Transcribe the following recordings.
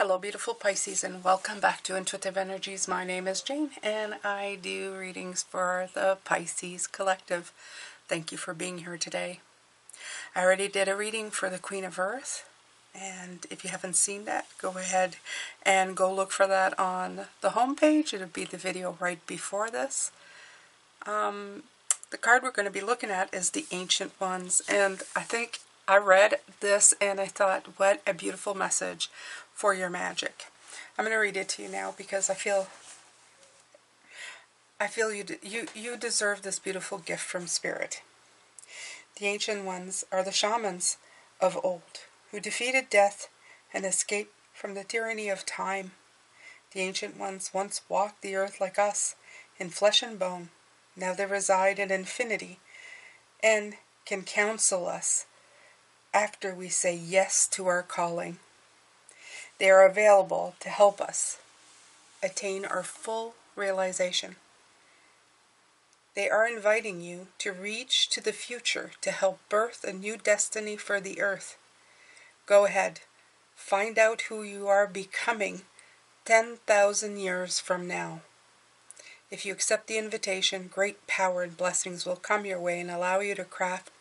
Hello beautiful Pisces, and welcome back to Intuitive Energies. My name is Jane and I do readings for the Pisces Collective. Thank you for being here today. I already did a reading for the Queen of Earth, and if you haven't seen that, go ahead and go look for that on the homepage. It'll be the video right before this. The card we're going to be looking at is the Ancient Ones, and I think I read this and I thought, what a beautiful message for your magic. I'm going to read it to you now because I feel you deserve this beautiful gift from Spirit. The Ancient Ones are the shamans of old who defeated death and escaped from the tyranny of time. The Ancient Ones once walked the earth like us, in flesh and bone. Now they reside in infinity and can counsel us after we say yes to our calling. They are available to help us attain our full realization. They are inviting you to reach to the future to help birth a new destiny for the earth. Go ahead, find out who you are becoming 10,000 years from now. If you accept the invitation, great power and blessings will come your way and allow you to craft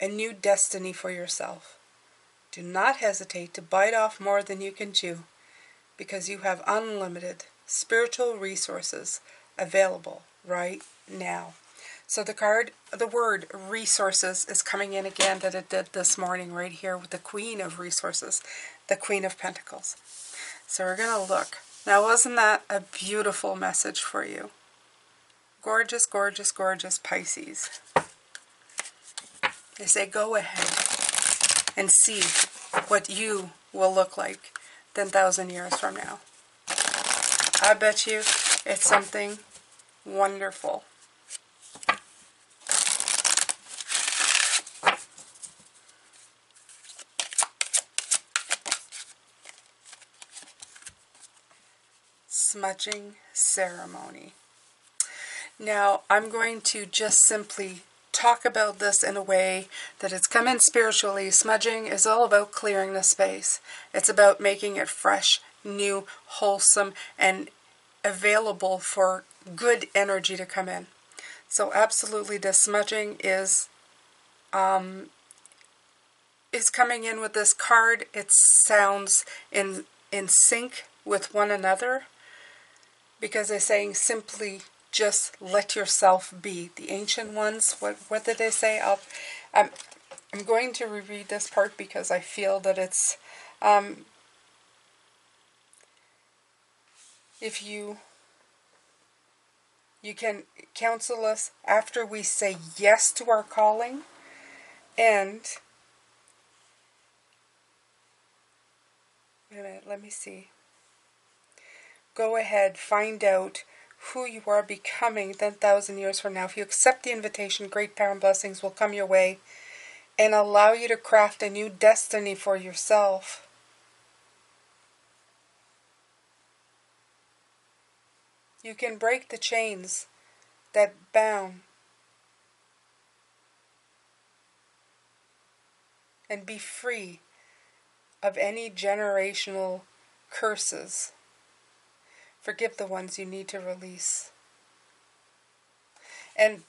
a new destiny for yourself. Do not hesitate to bite off more than you can chew, because you have unlimited spiritual resources available right now. So the word resources is coming in again that it did this morning right here with the Queen of Resources, the Queen of Pentacles. So we're going to look. Now, wasn't that a beautiful message for you? Gorgeous, gorgeous, gorgeous Pisces. They say go ahead and see what you will look like 10,000 years from now. I bet you it's something wonderful. Smudging ceremony. Now, I'm going to just simply talk about this in a way that it's come in spiritually. Smudging is all about clearing the space. It's about making it fresh, new, wholesome, and available for good energy to come in. So absolutely, the smudging is coming in with this card. It sounds in sync with one another, because they're saying simply just let yourself be. The Ancient Ones, what did they say? I'm going to reread this part because I feel that it's if you can counsel us after we say yes to our calling, and wait a minute, let me see. Go ahead, find out who you are becoming 10,000 years from now. If you accept the invitation, great power and blessings will come your way and allow you to craft a new destiny for yourself. You can break the chains that bound and be free of any generational curses. Forgive the ones you need to release. And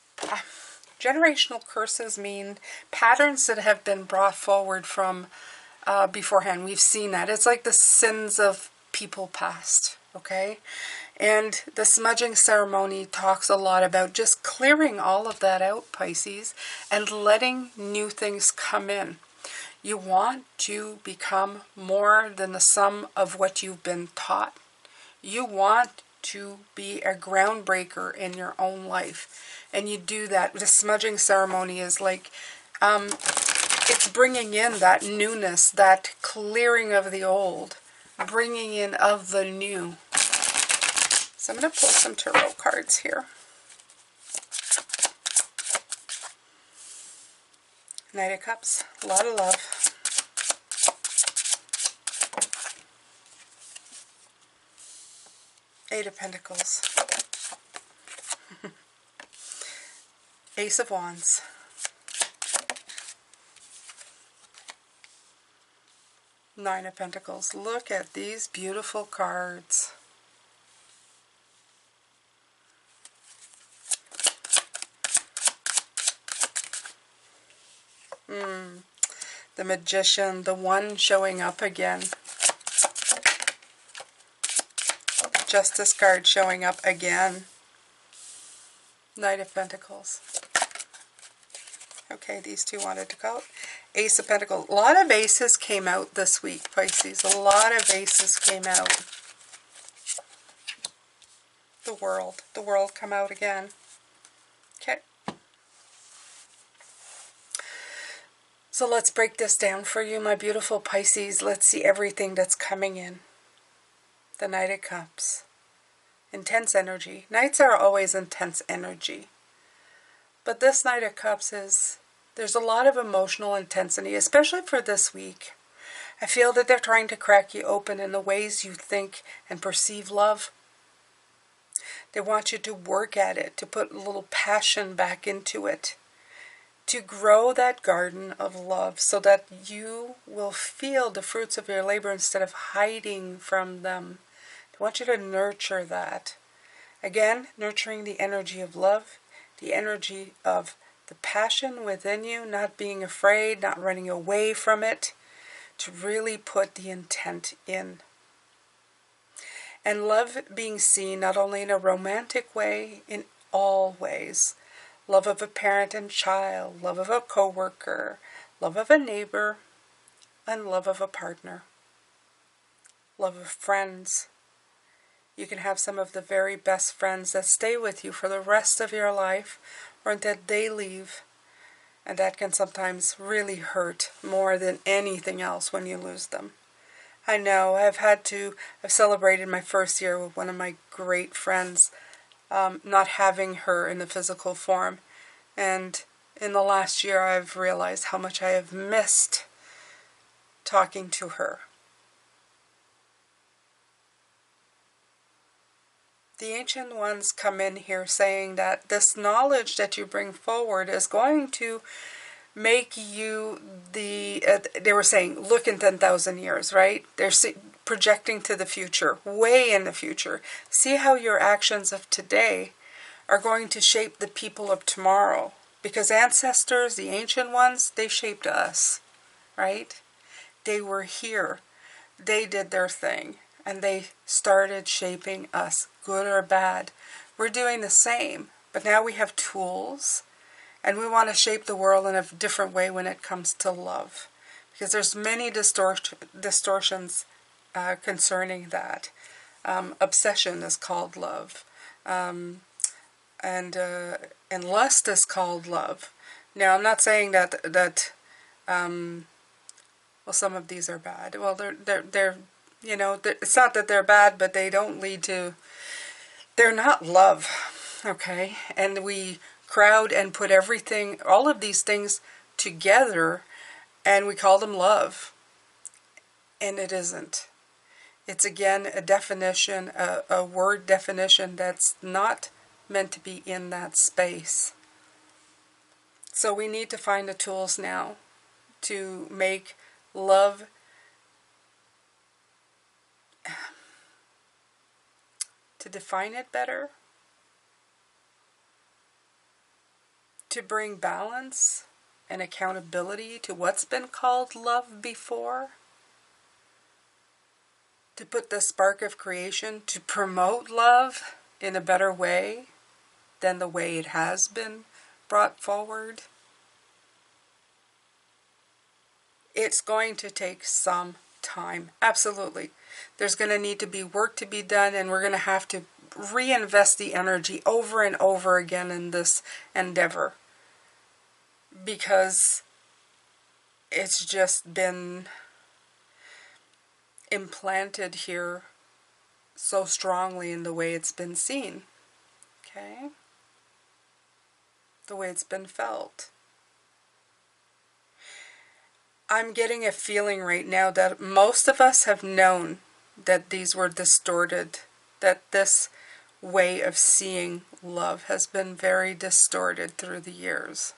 generational curses mean patterns that have been brought forward from beforehand. We've seen that. It's like the sins of people past, okay? And the smudging ceremony talks a lot about just clearing all of that out, Pisces, and letting new things come in. You want to become more than the sum of what you've been taught. You want to be a groundbreaker in your own life. And you do that. The smudging ceremony is like, it's bringing in that newness, that clearing of the old, bringing in of the new. So I'm going to pull some tarot cards here. Knight of Cups, a lot of love. Eight of Pentacles. Ace of Wands. Nine of Pentacles. Look at these beautiful cards. The Magician, the One showing up again. Justice card showing up again. Knight of Pentacles. Okay, these two wanted to go out. Ace of Pentacles. A lot of aces came out this week, Pisces. A lot of aces came out. The World. The World come out again. Okay. So let's break this down for you, my beautiful Pisces. Let's see everything that's coming in. The Knight of Cups. Intense energy. Knights are always intense energy. But this Knight of Cups there's a lot of emotional intensity, especially for this week. I feel that they're trying to crack you open in the ways you think and perceive love. They want you to work at it, to put a little passion back into it, to grow that garden of love so that you will feel the fruits of your labor instead of hiding from them. I want you to nurture that. Again, nurturing the energy of love, the energy of the passion within you, not being afraid, not running away from it, to really put the intent in. And love being seen not only in a romantic way, in all ways. Love of a parent and child, love of a co-worker, love of a neighbor, and love of a partner. Love of friends. You can have some of the very best friends that stay with you for the rest of your life, or that they leave. And that can sometimes really hurt more than anything else when you lose them. I know, I've celebrated my first year with one of my great friends, not having her in the physical form. And in the last year, I've realized how much I have missed talking to her. The Ancient Ones come in here saying that this knowledge that you bring forward is going to make you they were saying, look in 10,000 years, right? They're projecting to the future, way in the future. See how your actions of today are going to shape the people of tomorrow. Because ancestors, the Ancient Ones, they shaped us, right? They were here. They did their thing. And they started shaping us, good or bad. We're doing the same, but now we have tools, and we want to shape the world in a different way when it comes to love. Because there's many distortions concerning that. Obsession is called love. And lust is called love. Now, I'm not saying that well, some of these are bad. Well, they're you know, it's not that they're bad, but they don't lead to, they're not love, okay? And we crowd and put everything, all of these things together, and we call them love. And it isn't. It's, again, a definition, a word definition that's not meant to be in that space. So we need to find the tools now to make love to define it better, to bring balance and accountability to what's been called love before, to put the spark of creation to promote love in a better way than the way it has been brought forward. It's going to take some time. Absolutely. There's going to need to be work to be done, and we're going to have to reinvest the energy over and over again in this endeavor, because it's just been implanted here so strongly in the way it's been seen, okay? The way it's been felt. I'm getting a feeling right now that most of us have known that these were distorted, that this way of seeing love has been very distorted through the years.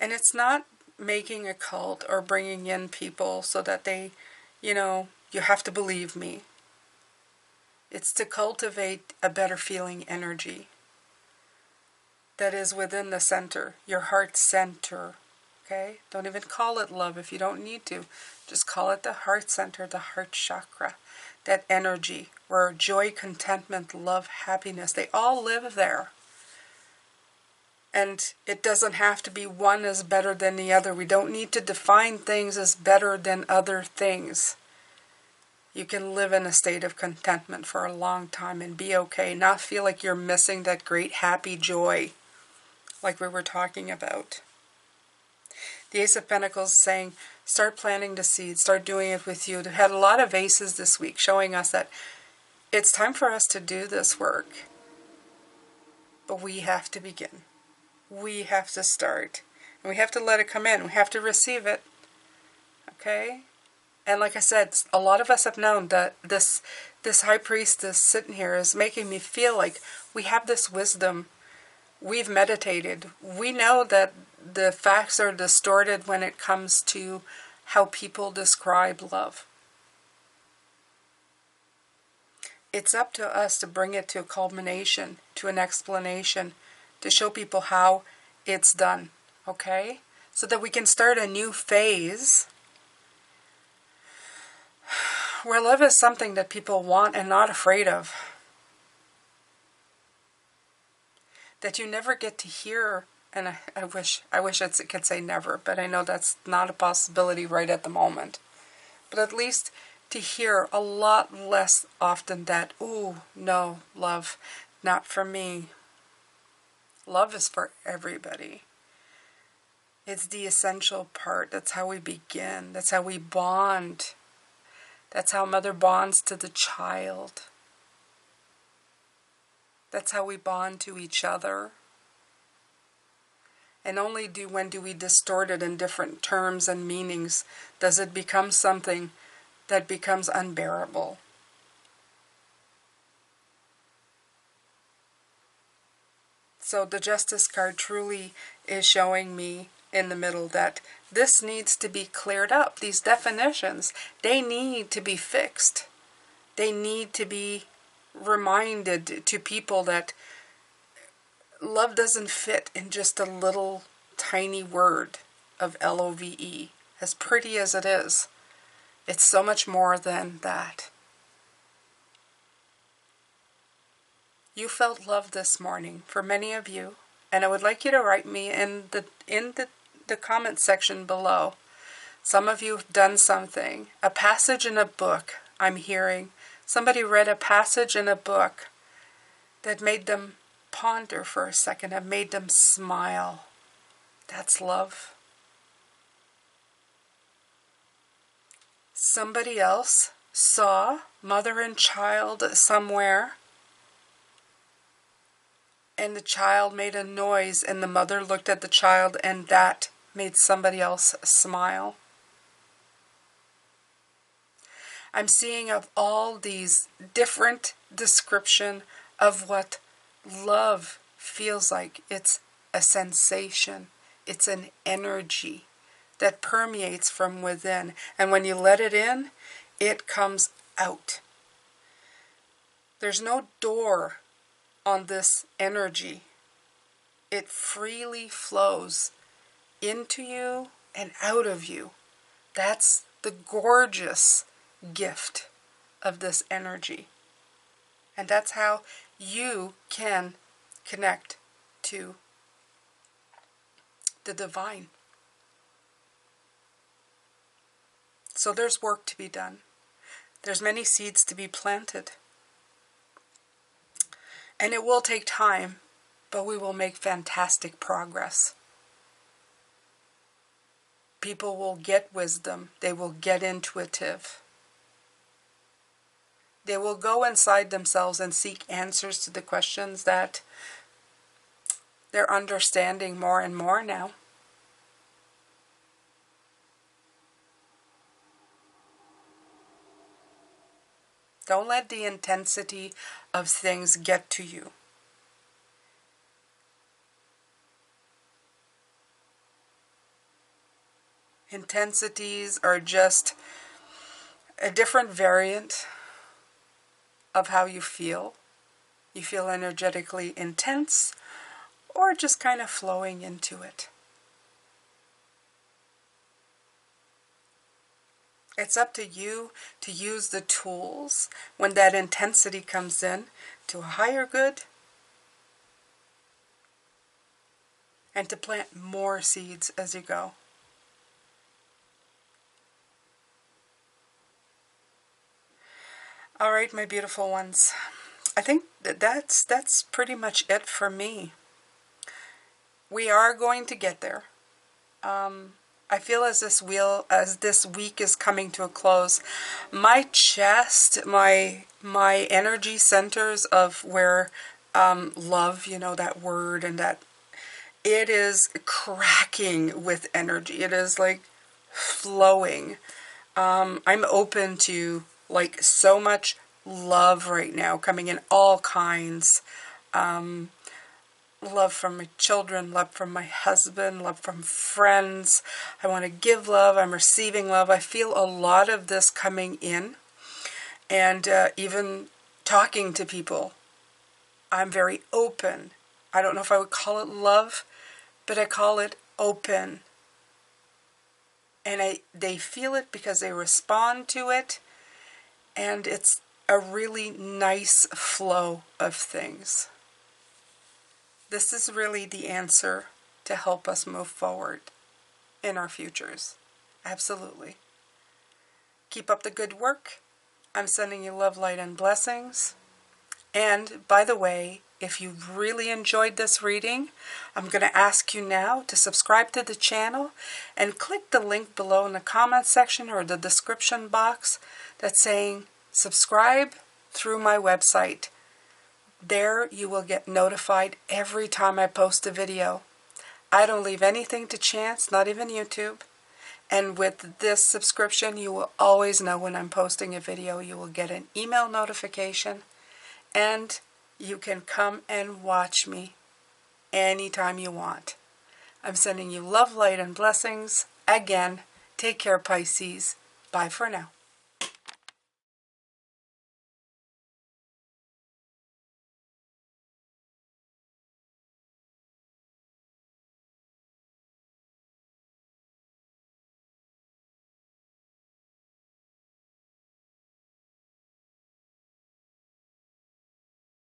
And it's not making a cult or bringing in people so that they, you have to believe me. It's to cultivate a better feeling energy that is within the center, your heart center. Okay? Don't even call it love if you don't need to. Just call it the heart center, the heart chakra. That energy where joy, contentment, love, happiness, they all live there. And it doesn't have to be one is better than the other. We don't need to define things as better than other things. You can live in a state of contentment for a long time and be okay. Not feel like you're missing that great happy joy like we were talking about. The Ace of Pentacles is saying, start planting the seeds. Start doing it with you. They had a lot of aces this week showing us that it's time for us to do this work. But we have to begin. We have to start. And we have to let it come in. We have to receive it. Okay? And like I said, a lot of us have known that this high priestess sitting here is making me feel like we have this wisdom. We've meditated. We know that the facts are distorted when it comes to how people describe love. It's up to us to bring it to a culmination, to an explanation, to show people how it's done, okay? So that we can start a new phase where love is something that people want and not afraid of. That you never get to hear, and I wish it could say never, but I know that's not a possibility right at the moment. But at least to hear a lot less often that, ooh, no, love, not for me. Love is for everybody. It's the essential part. That's how we begin. That's how we bond. That's how mother bonds to the child. That's how we bond to each other. And only when do we distort it in different terms and meanings does it become something that becomes unbearable. So the Justice card truly is showing me in the middle that this needs to be cleared up. These definitions, they need to be fixed. They need to be reminded to people that love doesn't fit in just a little tiny word of L-O-V-E. As pretty as it is, it's so much more than that. You felt love this morning, for many of you, and I would like you to write me in the comment section below. Some of you have done something. A passage in a book, I'm hearing. Somebody read a passage in a book that made them ponder for a second, and made them smile. That's love. Somebody else saw mother and child somewhere, and the child made a noise, and the mother looked at the child, and that made somebody else smile. I'm seeing of all these different description of what love feels like. It's a sensation. It's an energy that permeates from within. And when you let it in, it comes out. There's no door on this energy. It freely flows into you and out of you. That's the gorgeous gift of this energy. And that's how you can connect to the divine. So there's work to be done. There's many seeds to be planted. And it will take time, but we will make fantastic progress. People will get wisdom. They will get intuitive. They will go inside themselves and seek answers to the questions that they're understanding more and more now. Don't let the intensity of things get to you. Intensities are just a different variant of how you feel. You feel energetically intense or just kind of flowing into it. It's up to you to use the tools when that intensity comes in to a higher good and to plant more seeds as you go. All right, my beautiful ones. I think that's pretty much it for me. We are going to get there. I feel as this week is coming to a close, my chest, my energy centers of where love, that word and that, it is cracking with energy. It is like flowing. I'm open to like so much love right now coming in all kinds. Love from my children, love from my husband, love from friends. I want to give love. I'm receiving love. I feel a lot of this coming in. And even talking to people, I'm very open. I don't know if I would call it love, but I call it open. And they feel it because they respond to it. And it's a really nice flow of things. This is really the answer to help us move forward in our futures. Absolutely. Keep up the good work. I'm sending you love, light, and blessings. And, by the way, if you really enjoyed this reading, I'm going to ask you now to subscribe to the channel and click the link below in the comment section or the description box that's saying subscribe through my website. There you will get notified every time I post a video. I don't leave anything to chance, not even YouTube. And with this subscription, you will always know when I'm posting a video. You will get an email notification, and you can come and watch me anytime you want. I'm sending you love, light, and blessings. Again, take care, Pisces. Bye for now.